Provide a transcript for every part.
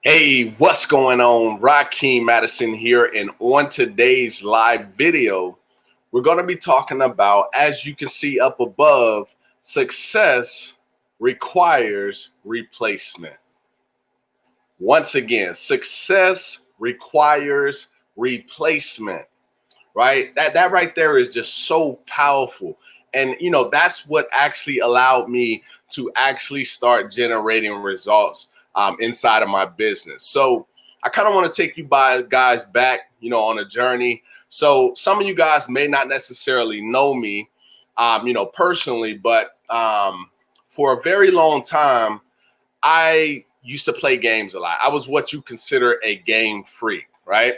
Hey, what's going on? Rakeem Madison here, and on today's live video, we're going to be talking about, as you can see up above, success requires replacement. Once again, success requires replacement, right? That right there is just so powerful. And that's what actually allowed me to actually start generating results inside of my business. So I kind of want to take you guys back, on a journey. So some of you guys may not necessarily know me, personally, but for a very long time, I used to play games a lot. I was what you consider a game freak, right?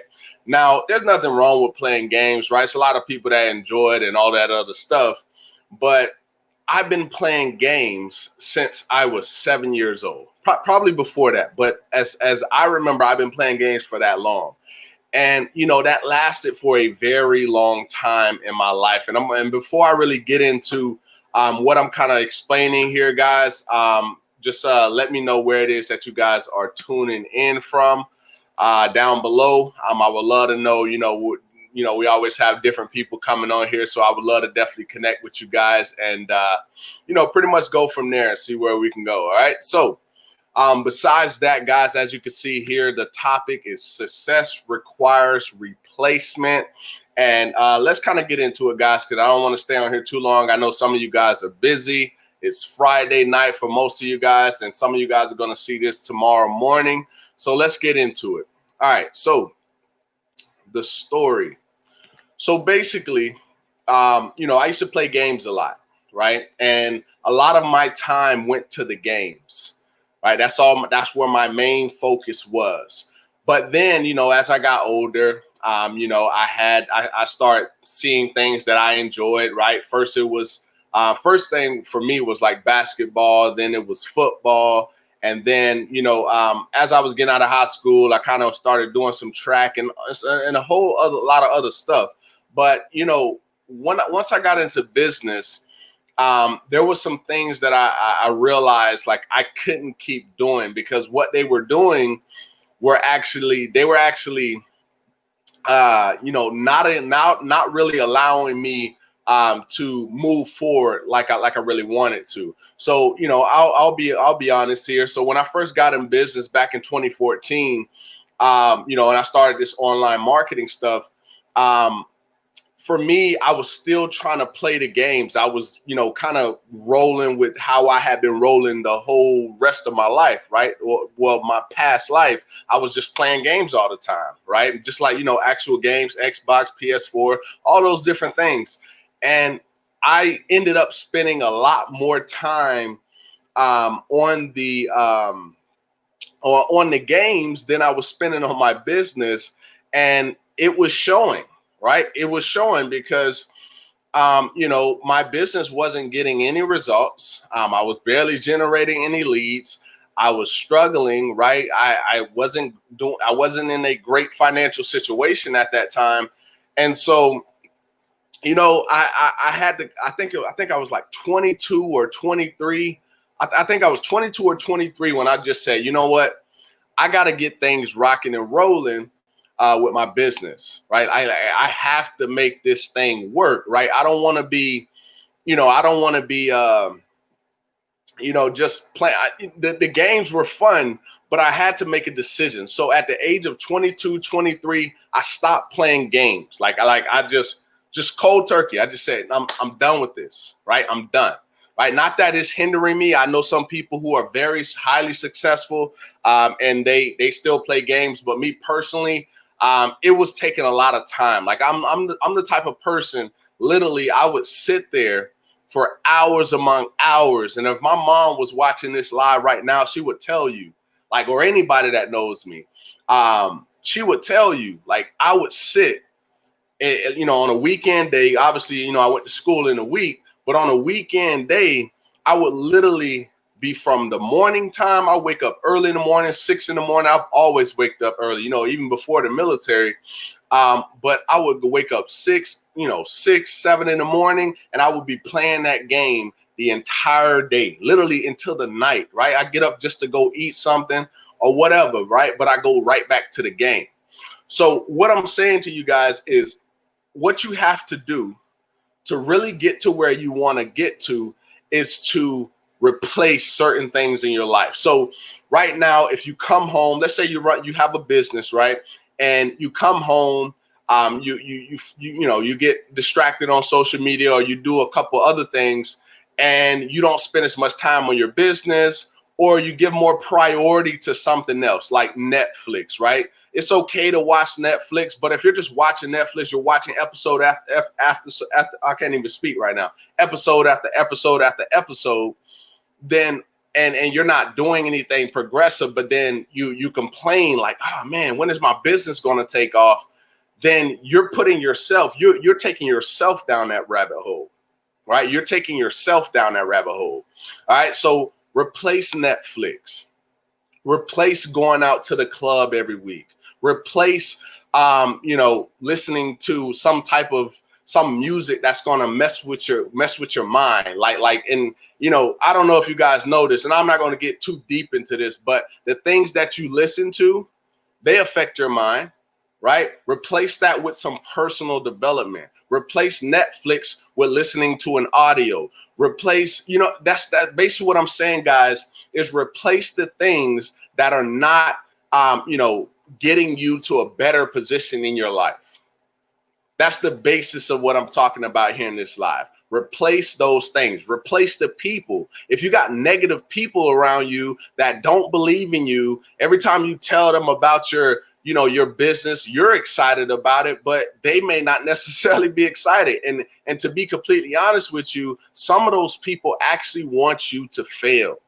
Now, there's nothing wrong with playing games, right? It's a lot of people that enjoy it and all that other stuff. But I've been playing games since I was 7 years old, probably before that. But as I remember, I've been playing games for that long. And, that lasted for a very long time in my life. And before I really get into what I'm kind of explaining here, guys, just let me know where it is that you guys are tuning in from down below. I would love to know, we always have different people coming on here. So I would love to definitely connect with you guys and, pretty much go from there and see where we can go. All right. So besides that, guys, as you can see here, the topic is success requires replacement. And let's kind of get into it, guys, because I don't want to stay on here too long. I know some of you guys are busy. It's Friday night for most of you guys, and some of you guys are going to see this tomorrow morning. So let's get into it. All right. So the story. So basically, I used to play games a lot, right? And a lot of my time went to the games, right? That's where my main focus was. But then, as I got older, I started seeing things that I enjoyed, right? First, it was first thing for me was like basketball. Then it was football. And then, as I was getting out of high school, I kind of started doing some track and a lot of other stuff. But, once I got into business, there was some things that I realized like I couldn't keep doing because what they were doing were actually not really allowing me to move forward like I really wanted to. So, I'll be honest here. So when I first got in business back in 2014, and I started this online marketing stuff, for me, I was still trying to play the games. I was, kind of rolling with how I had been rolling the whole rest of my life, right? Well, my past life, I was just playing games all the time, right? Just like, actual games, Xbox, PS4, all those different things. And I ended up spending a lot more time on the games than I was spending on my business, and it was showing. Right, it was showing because my business wasn't getting any results. I was barely generating any leads. I was struggling. Right, I wasn't in a great financial situation at that time, and so. I think I was like 22 or 23. I think I was 22 or 23 when I just said, you know what, I got to get things rocking and rolling with my business, right? I have to make this thing work, right? I don't want to be, just play. The games were fun, but I had to make a decision. So at the age of 22, 23, I stopped playing games. I just cold turkey. I just said, I'm done with this, right? I'm done, right? Not that it's hindering me. I know some people who are very highly successful and they still play games, but me personally, it was taking a lot of time. Like I'm the type of person, literally, I would sit there for hours among hours. And if my mom was watching this live right now, she would tell you, like, or anybody that knows me, she would tell you, like, I would sit. On a weekend day, obviously, I went to school in a week, but on a weekend day, I would literally be from the morning time. I wake up early in the morning, 6 in the morning. I've always waked up early, even before the military. But I would wake up 6, 7 in the morning, and I would be playing that game the entire day, literally until the night, right? I get up just to go eat something, or whatever, right? But I go right back to the game. So what I'm saying to you guys is what you have to do to really get to where you want to get to is to replace certain things in your life. So right now, if you come home, let's say you have a business, right? And you come home, you get distracted on social media, or you do a couple other things, and you don't spend as much time on your business, or you give more priority to something else like Netflix, right? It's okay to watch Netflix, but if you're just watching Netflix, you're watching episode after I can't even speak right now, episode after episode after episode, then and you're not doing anything progressive, but then you complain like, oh man, when is my business going to take off? Then you're taking yourself down that rabbit hole, right? You're taking yourself down that rabbit hole. All right. So replace Netflix, replace going out to the club every week, replace, listening to some music that's going to mess with your mind. I don't know if you guys know this, and I'm not going to get too deep into this, but the things that you listen to, they affect your mind, right? Replace that with some personal development. Replace Netflix with listening to an audio. Replace, that's basically what I'm saying, guys, is replace the things that are not, getting you to a better position in your life. That's the basis of what I'm talking about here in this live. Replace those things. Replace the people. If you got negative people around you that don't believe in you, every time you tell them about your business, you're excited about it, but they may not necessarily be excited. And to be completely honest with you, some of those people actually want you to fail.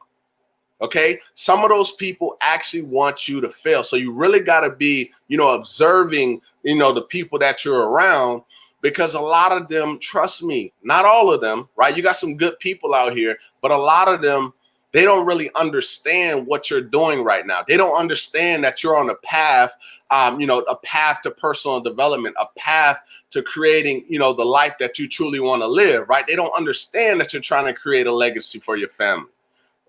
Okay, some of those people actually want you to fail. So you really got to be, observing, the people that you're around, because a lot of them, trust me, not all of them, right? You got some good people out here, but a lot of them, they don't really understand what you're doing right now. They don't understand that you're on a path, a path to personal development, a path to creating, the life that you truly want to live, right? They don't understand that you're trying to create a legacy for your family.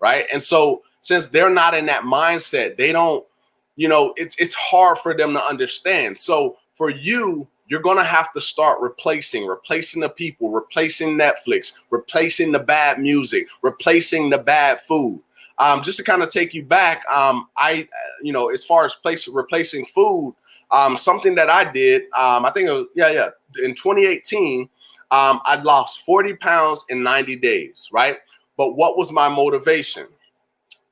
Right. And so since they're not in that mindset, they don't, it's hard for them to understand. So for you, you're going to have to start replacing the people, replacing Netflix, replacing the bad music, replacing the bad food. Just to kind of take you back, as far as replacing food, something that I did, I think it was, in 2018, I lost 40 pounds in 90 days. Right. But what was my motivation?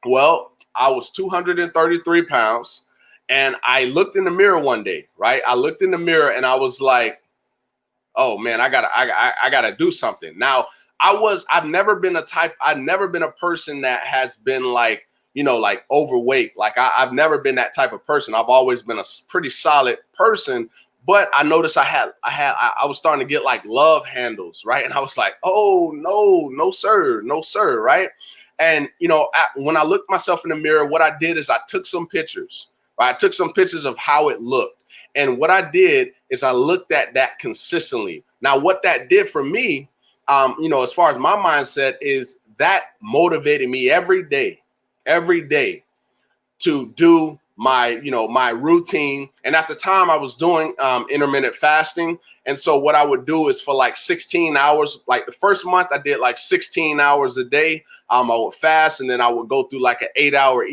Well, I was 233 pounds, and I looked in the mirror one day, right? I looked in the mirror and I was like, oh man, I gotta do something. Now, I've never been a person that has been like overweight. Like I've never been that type of person. I've always been a pretty solid person. But I noticed I was starting to get like love handles, right? And I was like, oh, no, sir, right? And, when I looked myself in the mirror, what I did is I took some pictures, right? I took some pictures of how it looked. And what I did is I looked at that consistently. Now, what that did for me, as far as my mindset, is that motivated me every day to do my routine. And at the time I was doing intermittent fasting. And so what I would do is for like 16 hours, like the first month I did like 16 hours a day. I would fast, and then I would go through like an 8-hour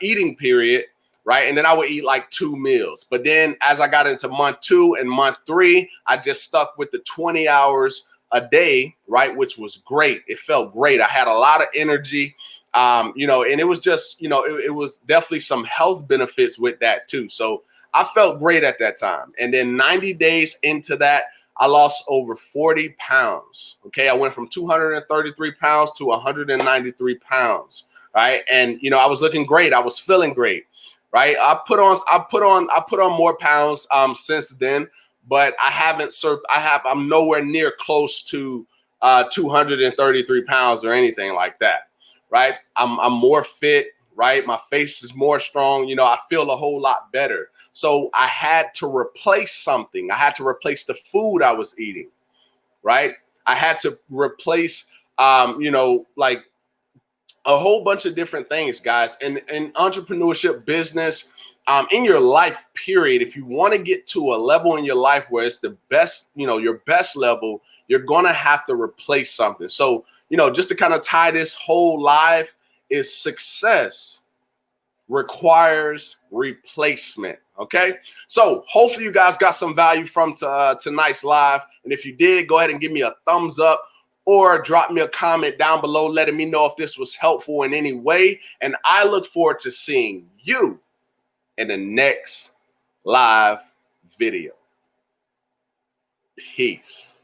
eating period. Right. And then I would eat like 2 meals. But then as I got into month 2 and month 3, I just stuck with the 20 hours a day. Right. Which was great. It felt great. I had a lot of energy. And it was just, it was definitely some health benefits with that too. So I felt great at that time. And then 90 days into that, I lost over 40 pounds. Okay. I went from 233 pounds to 193 pounds. Right. And, I was looking great. I was feeling great. Right. I put on more pounds since then, but I'm nowhere near close to 233 pounds or anything like that. Right. I'm more fit. Right. My face is more strong. I feel a whole lot better. So I had to replace something. I had to replace the food I was eating. Right. I had to replace, a whole bunch of different things, guys. And in entrepreneurship, business, in your life, period, if you want to get to a level in your life where it's the best, your best level, you're going to have to replace something. So, just to kind of tie this whole live is success requires replacement. Okay, so hopefully you guys got some value from tonight's live, and if you did, go ahead and give me a thumbs up or drop me a comment down below letting me know if this was helpful in any way, and I look forward to seeing you in the next live video. Peace.